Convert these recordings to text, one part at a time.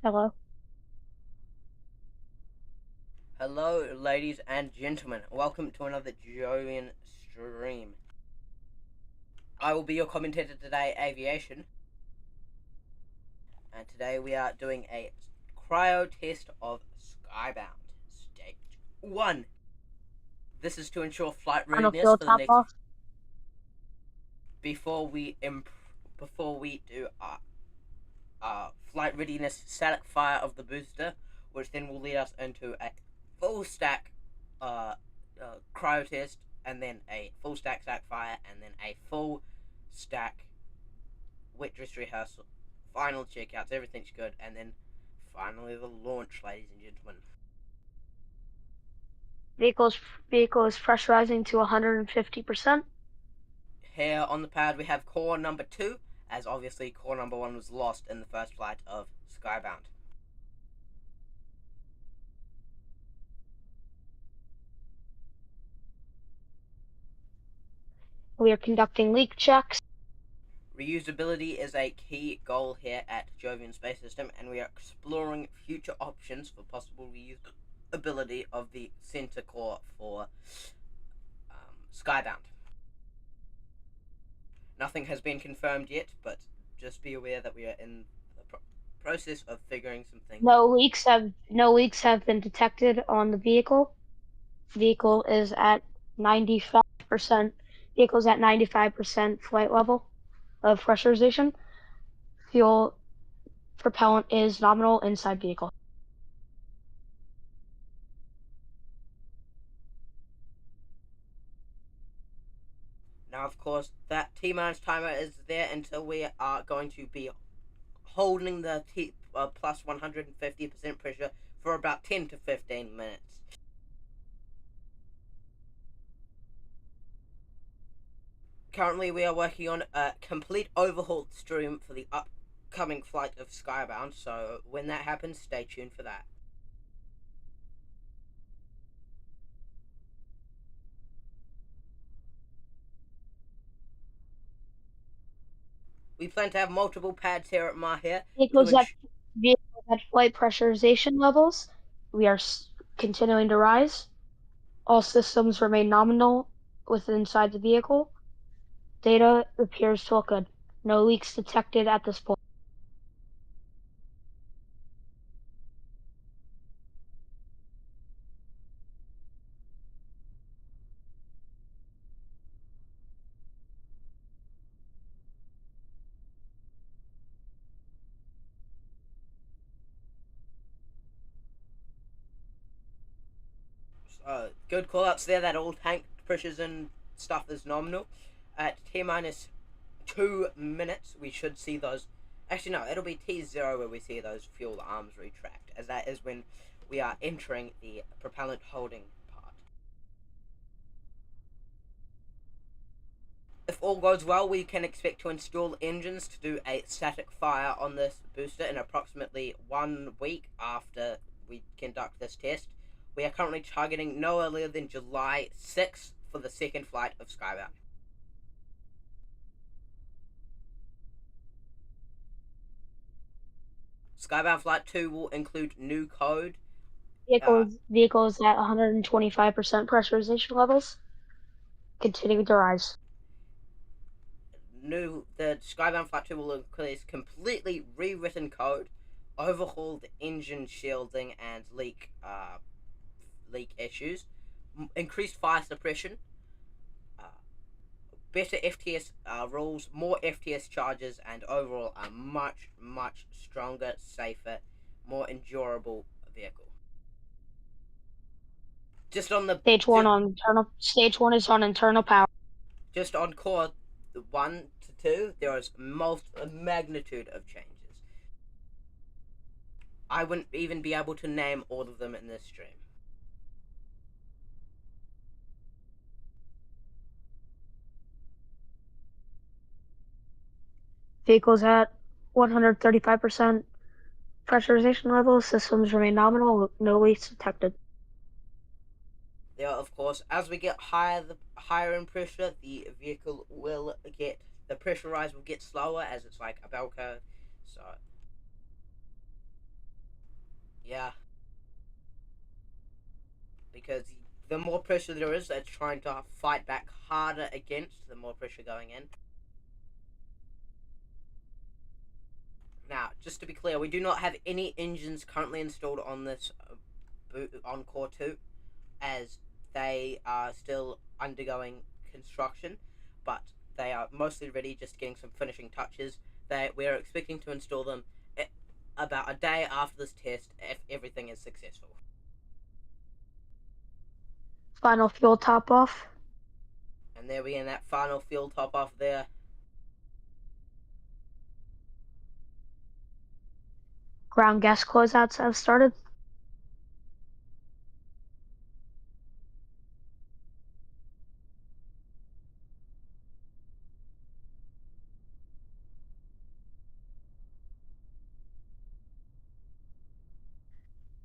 Hello. Hello, ladies and gentlemen. Welcome to another Jovian stream. I will be your commentator today, Aviation. And today we are doing a cryo test of Skybound, Stage 1. This is to ensure flight Final readiness fuel for the top next... off. Before we do flight readiness static fire of the booster, which then will lead us into a full stack cryo test, and then a full stack fire, and then a full stack wet dress rehearsal, final checkouts, everything's good, and then finally the launch, ladies and gentlemen. Vehicle is pressurizing to 150%. Here on the pad we have core number 2, as obviously core number 1 was lost in the first flight of Skybound. We are conducting leak checks. Reusability is a key goal here at Jovian Space System, and we are exploring future options for possible reusability of the center core for Skybound. Nothing has been confirmed yet, but just be aware that we are in the process of figuring some things. No leaks have been detected on the vehicle. Vehicle is at 95%. Vehicle's at 95% flight level of pressurization. Fuel propellant is nominal inside vehicle. Now, of course, that T-minus timer is there until we are going to be holding the plus 150% pressure for about 10 to 15 minutes. Currently, we are working on a complete overhaul stream for the upcoming flight of Skybound, so when that happens, stay tuned for that. We plan to have multiple pads here at Mahia. Vehicle's at flight pressurization levels. We are continuing to rise. All systems remain nominal inside the vehicle. Data appears to look good. No leaks detected at this point. Good call-outs there, that all tank pressures and stuff is nominal. At T-minus 2 minutes, we should see those... Actually, no, it'll be T0 where we see those fuel arms retract, as that is when we are entering the propellant holding part. If all goes well, we can expect to install engines to do a static fire on this booster in approximately 1 week after we conduct this test. We are currently targeting no earlier than July 6th for the second flight of Skybound. Skybound Flight 2 will include new code. Vehicles at 125% pressurization levels, continuing to rise. The Skybound Flight 2 will include completely rewritten code, overhauled engine shielding and leak issues, increased fire suppression, better FTS rules, more FTS charges, and overall a much, much stronger, safer, more endurable vehicle. Just on the Stage one is on internal power. Just on core 1 to 2, there is a magnitude of changes. I wouldn't even be able to name all of them in this stream. Vehicles at 135% pressurization levels. Systems remain nominal. No leaks detected. There, of course, as we get higher in pressure, the vehicle will get, the pressure rise will get slower, as it's like a bell curve. So Yeah, because the more pressure there is, it's trying to fight back harder against the more pressure going in. Now, just to be clear, we do not have any engines currently installed on this on Core 2, as they are still undergoing construction, but they are mostly ready, just getting some finishing touches. We are expecting to install them about a day after this test if everything is successful. Final fuel top off. And there we end that final fuel top off there. Ground gas closeouts have started.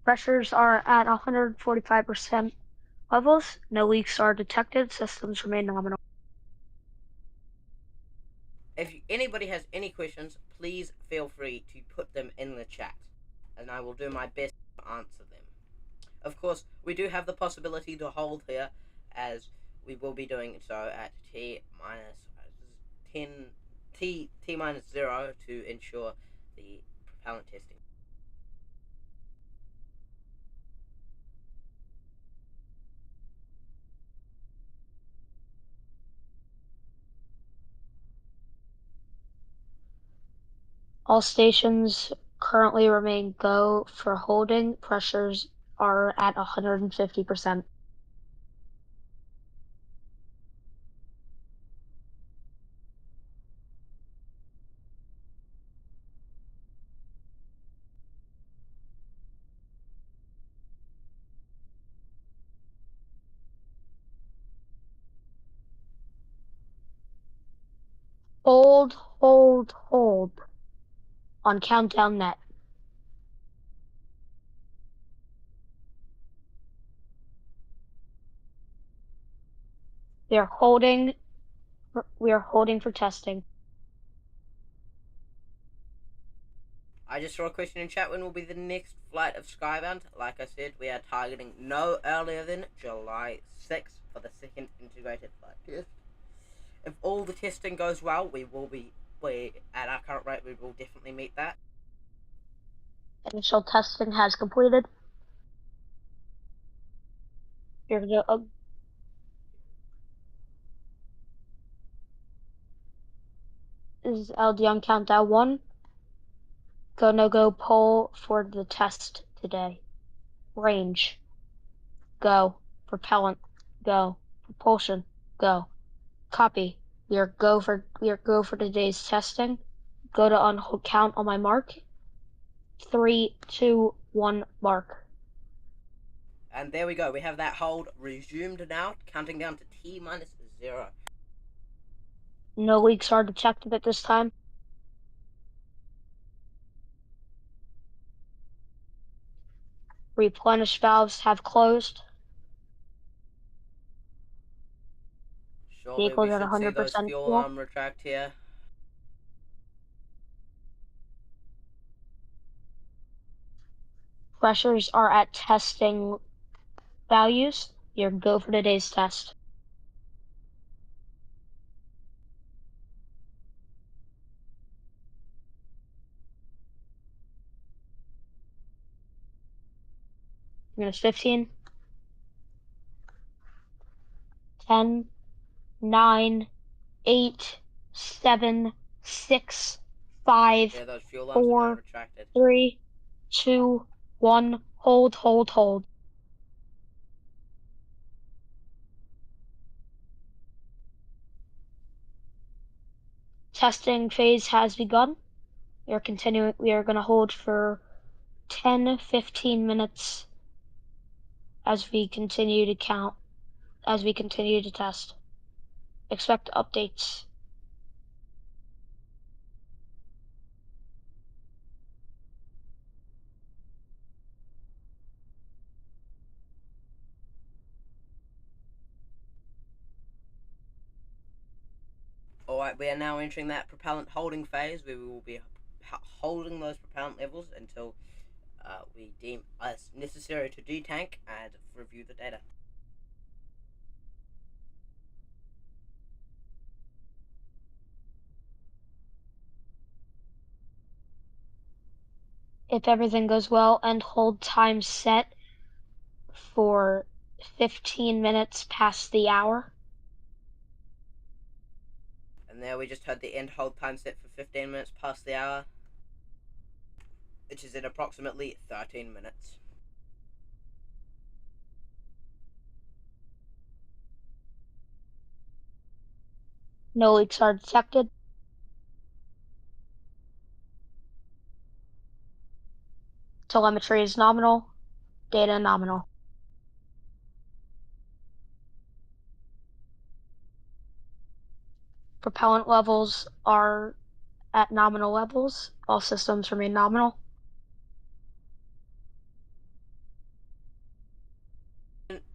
Pressures are at 145% levels. No leaks are detected. Systems remain nominal. If anybody has any questions, please feel free to put them in the chat, and I will do my best to answer them. Of course, we do have the possibility to hold here, as we will be doing so at T minus 10, T minus 0 to ensure the propellant testing. All stations currently remain go for holding. Pressures are at 150%. Hold on countdown net. We are holding for testing. I just saw a question in chat: when will be the next flight of Skybound? Like I said, we are targeting no earlier than July 6th for the second integrated flight test. If all the testing goes well, we at our current rate, we will definitely meet that. Initial testing has completed. Is LD on countdown 1. Go no go poll for the test today. Range. Go. Propellant. Go. Propulsion. Go. Copy. We are go for today's testing. Go to on count on my mark. 3, 2, 1, mark. And there we go. We have that hold resumed now, counting down to T minus 0. No leaks are detected at this time. Replenish valves have closed. Shortly, we Vehicles at should see those 100% fuel fuel. arm retract here. Pressures are at testing values. You're go for today's test. Minus 15. 10, 9, 8, 7, 6, 5, Yeah, those fuel arms have now 4, retracted. 3, 2, 1. Hold. Testing phase has begun. We are continuing. We are going to hold for 10-15 minutes as we continue to count, as we continue to test. Expect updates. Alright, we are now entering that propellant holding phase where we will be holding those propellant levels until we deem as necessary to detank and review the data. If everything goes well, and hold time set for 15 minutes past the hour. And there we just had the end hold time set for 15 minutes past the hour, which is in approximately 13 minutes. No leaks are detected. Telemetry is nominal. Data nominal. Propellant levels are at nominal levels. All systems remain nominal.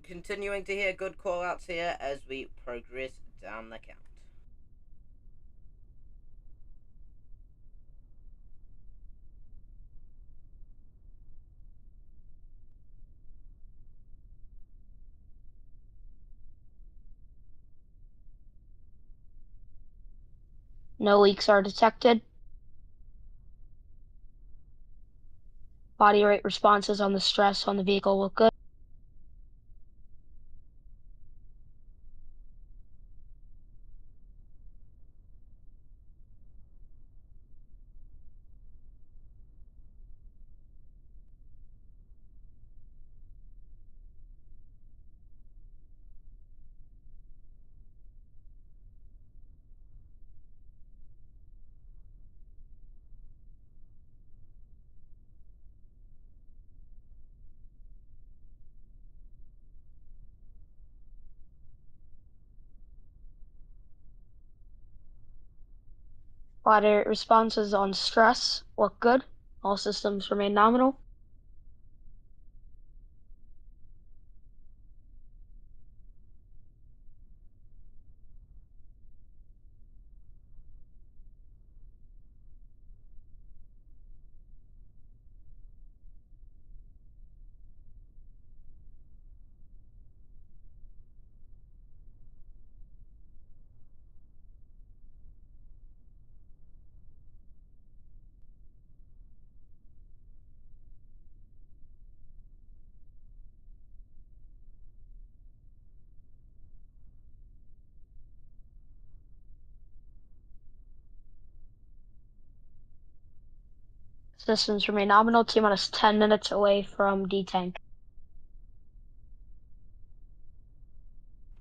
Continuing to hear good callouts here as we progress down the count. No leaks are detected. Body rate responses on the stress on the vehicle look good. Body rate responses on stress look good. All systems remain nominal. Systems remain nominal. T-minus 10 minutes away from detank.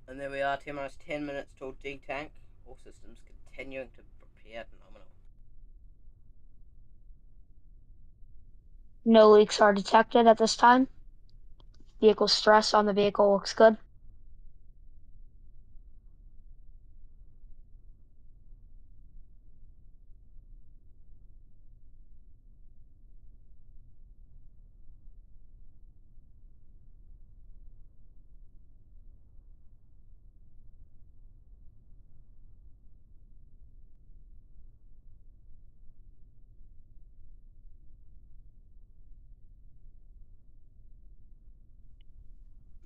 And there we are, T-minus 10 minutes till detank. All systems continuing to prepare nominal. No leaks are detected at this time. Vehicle stress on the vehicle looks good.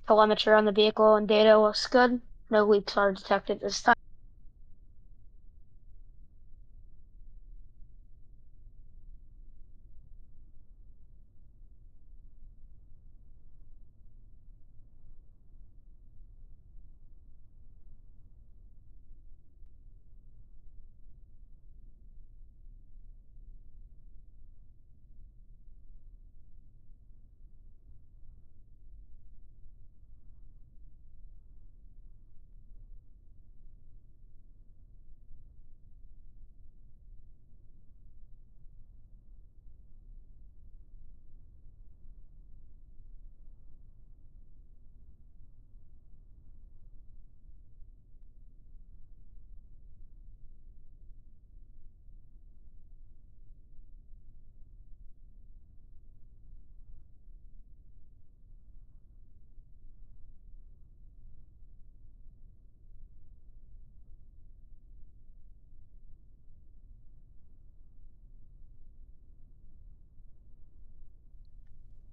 Telemetry on the vehicle and data looks good. No leaks are detected this time.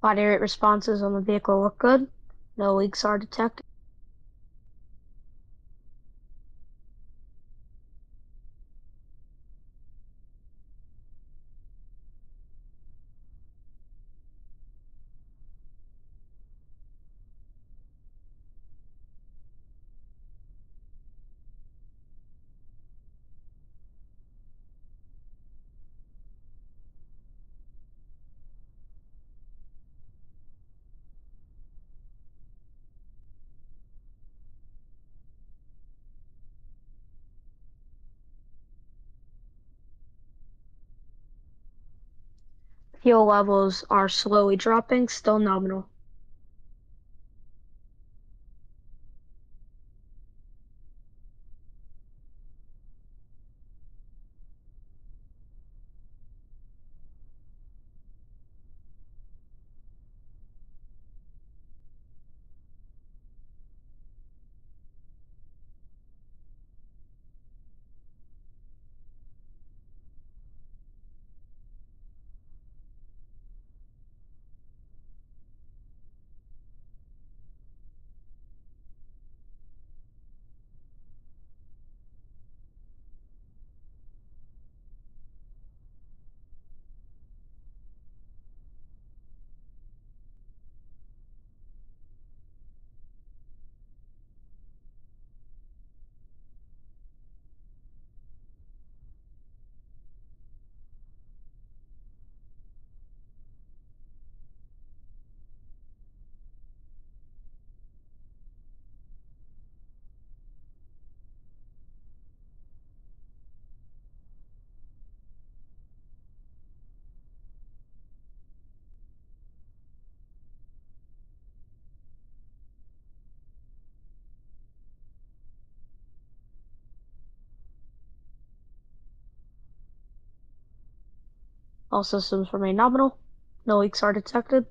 Body rate responses on the vehicle look good. No leaks are detected. Fuel levels are slowly dropping, still nominal. All systems remain nominal. No leaks are detected.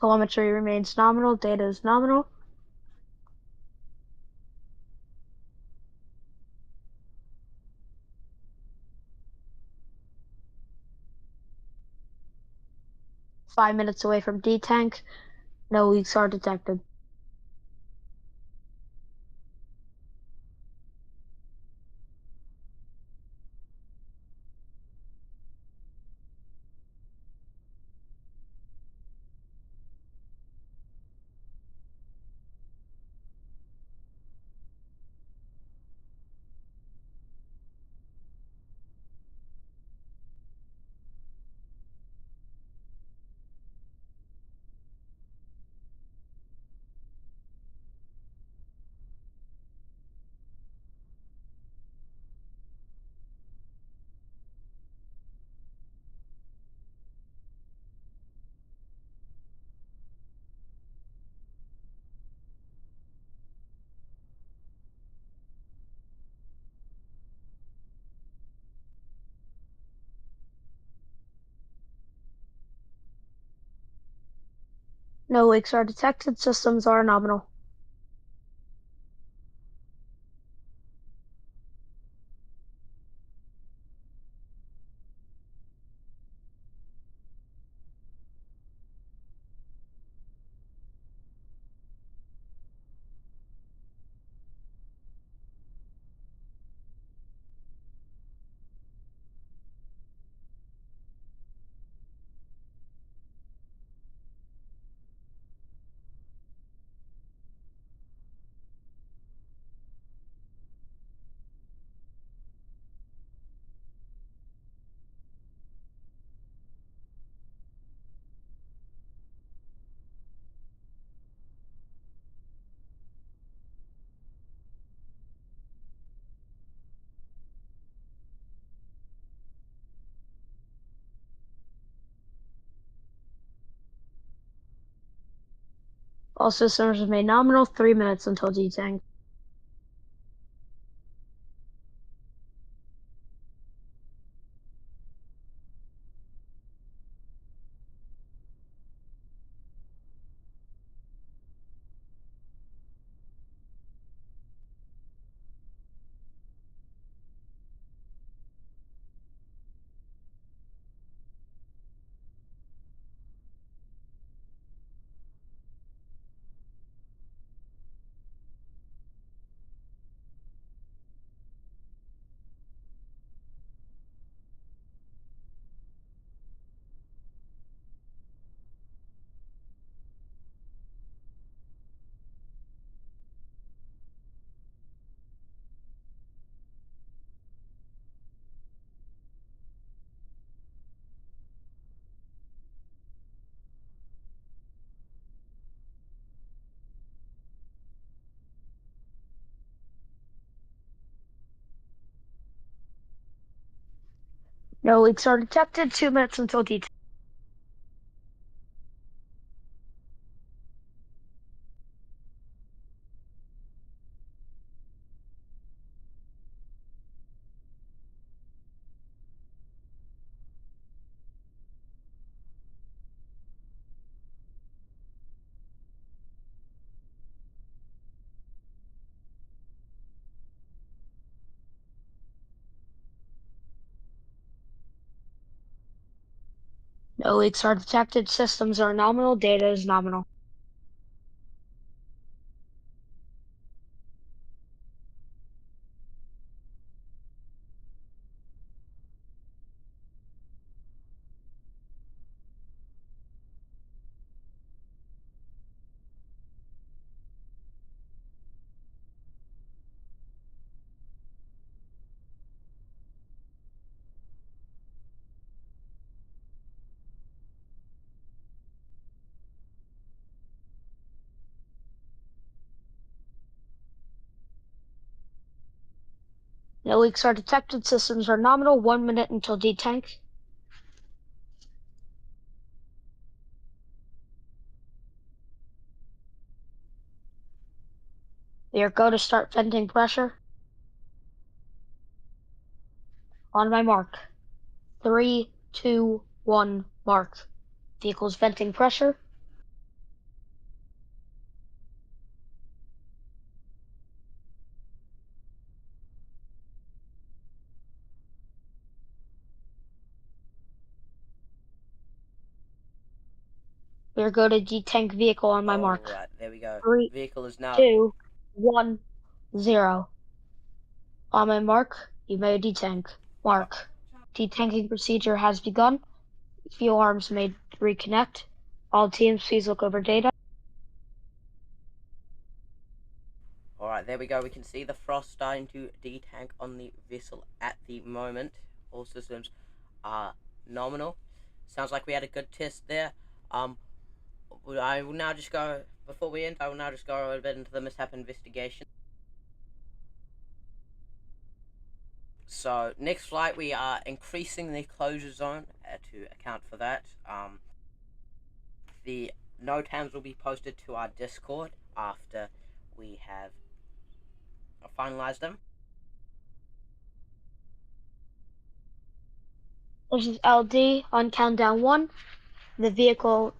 Telemetry remains nominal. Data is nominal. Five minutes away from D-tank. No leaks are detected. No leaks are detected. Systems are nominal. All systems remain nominal. 3 minutes until detank. No leaks are detected. 2 minutes until detank. No leaks are detected. Systems are nominal. Data is nominal. No leaks are detected. Systems are nominal. 1 minute until detank. We are go to start venting pressure. On my mark. 3, 2, 1, mark. Vehicle's venting pressure. We are go to detank vehicle on my mark. Alright, there we go. 3, Vehicle is now 2, 1, 0. On my mark, you may detank. Mark. Detanking procedure has begun. Fuel arms may reconnect. All teams, please look over data. Alright, there we go. We can see the frost starting to detank on the vessel at the moment. All systems are nominal. Sounds like we had a good test there. I will now just go, before we end, I will now just go a bit into the mishap investigation. So, next flight we are increasing the closure zone to account for that. The NOTAMs will be posted to our Discord after we have finalized them. This is LD on countdown 1. The vehicle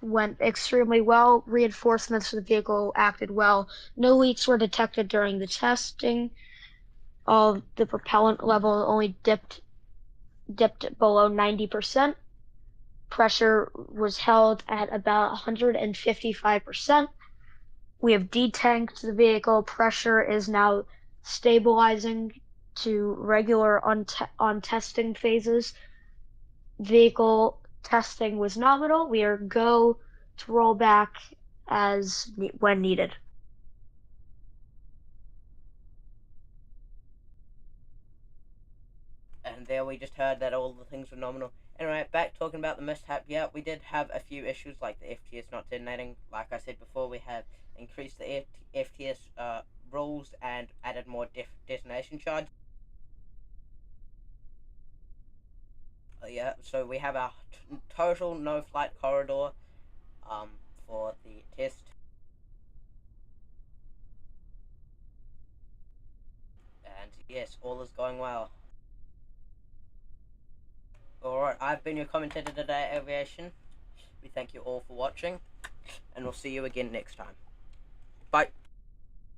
went extremely well. Reinforcements for the vehicle acted well. No leaks were detected during the testing. The propellant level only dipped below 90%. Pressure was held at about 155%. We have detanked the vehicle. Pressure is now stabilizing to regular on testing phases. Vehicle testing was nominal. We are go to roll back as when needed. And there we just heard that all the things were nominal. Anyway, back talking about the mishap, yeah, we did have a few issues like the FTS not detonating. Like I said before, we have increased the FTS rules and added more detonation charge. Yeah, so we have our total no flight corridor for the test. Yes, all is going well. Alright, I've been your commentator today, Aviation. We thank you all for watching, and we'll see you again next time. Bye.